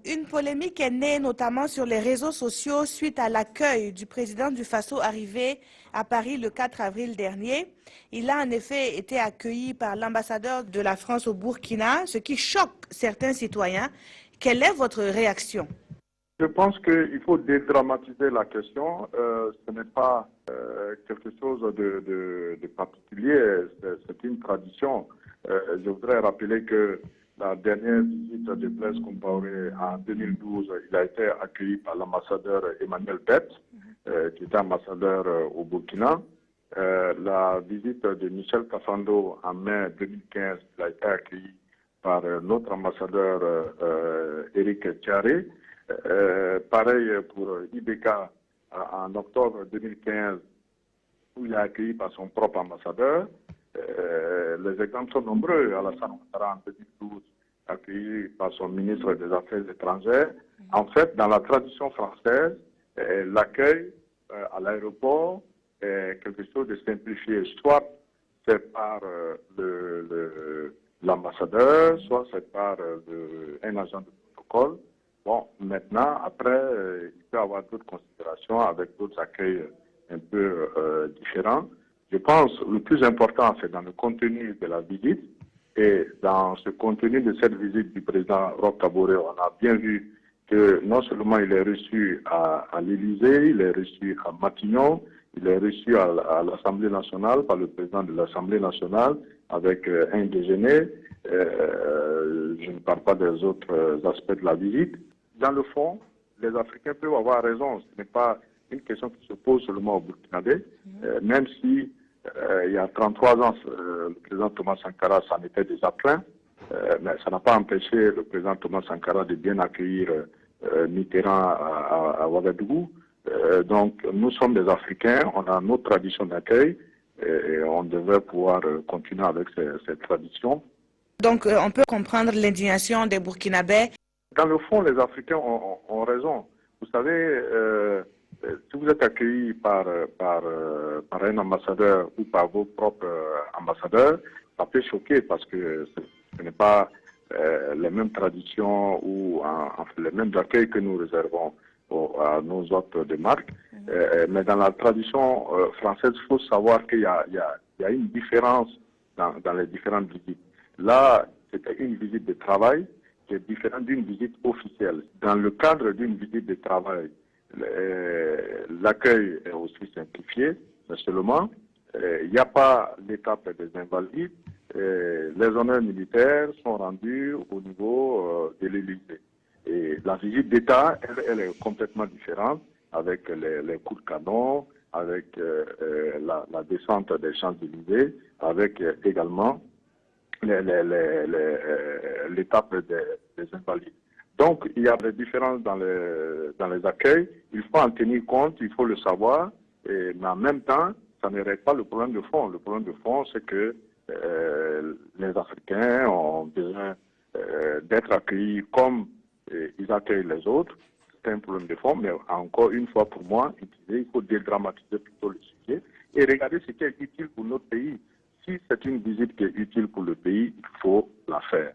Une polémique est née notamment sur les réseaux sociaux suite à l'accueil du président du Faso arrivé à Paris le 4 avril dernier. Il a en effet été accueilli par l'ambassadeur de la France au Burkina, ce qui choque certains citoyens. Quelle est votre réaction? Je pense qu'il faut dédramatiser la question. Ce n'est pas quelque chose de particulier, c'est une tradition. Je voudrais rappeler que la dernière visite de Blaise Compaoré en 2012, il a été accueilli par l'ambassadeur Emmanuel Bett, qui était ambassadeur au Burkina. La visite de Michel Kafando en mai 2015, il a été accueilli par notre ambassadeur Éric Thiaré. Pareil pour Ibeka en octobre 2015, où il est accueilli par son propre ambassadeur. Les exemples sont nombreux. Alassane Ouattara en 2012, accueilli par son ministre des Affaires étrangères. En fait, dans la tradition française, l'accueil à l'aéroport est quelque chose de simplifié. Soit c'est par l'ambassadeur, soit c'est par un agent de protocole. Bon, maintenant, après, il peut y avoir d'autres considérations avec d'autres accueils un peu différents. Je pense que le plus important, c'est dans le contenu de la visite. Et dans ce contenu de cette visite du président Roch Kaboré, on a bien vu que non seulement il est reçu à l'Élysée, il est reçu à Matignon, il est reçu à l'Assemblée nationale par le président de l'Assemblée nationale avec un déjeuner. Je ne parle pas des autres aspects de la visite. Dans le fond, les Africains peuvent avoir raison. Ce n'est pas une question qui se pose seulement au Burkinabé, même si il y a 33 ans, le président Thomas Sankara s'en était déjà plaint, mais ça n'a pas empêché le président Thomas Sankara de bien accueillir Mitterrand à Ouagadougou. Donc nous sommes des Africains, on a notre tradition d'accueil et on devrait pouvoir continuer avec cette tradition. Donc on peut comprendre l'indignation des Burkinabés. Dans le fond, les Africains ont raison. Vous savez, si vous êtes accueilli par un ambassadeur ou par vos propres ambassadeurs, ça peut choquer parce que ce n'est pas les mêmes traditions ou les mêmes accueils que nous réservons à nos hôtes de marque. Mais dans la tradition française, il faut savoir qu'il y a une différence dans les différentes visites. Là, c'était une visite de travail qui est différente d'une visite officielle. Dans le cadre d'une visite de travail, l'accueil est aussi simplifié, mais seulement il n'y a pas l'étape des invalides. Les honneurs militaires sont rendus au niveau de l'Élysée. Et la visite d'État, elle est complètement différente, avec les coups de canon, avec la descente des Champs-Élysées, avec également l'étape des invalides. Donc, il y a des différences dans les accueils. Il faut en tenir compte, il faut le savoir, mais en même temps, ça ne règle pas le problème de fond. Le problème de fond, c'est que les Africains ont besoin d'être accueillis comme ils accueillent les autres. C'est un problème de fond, mais encore une fois, pour moi, il faut dédramatiser plutôt le sujet et regarder ce qui est utile pour notre pays. Si c'est une visite qui est utile pour le pays, il faut la faire.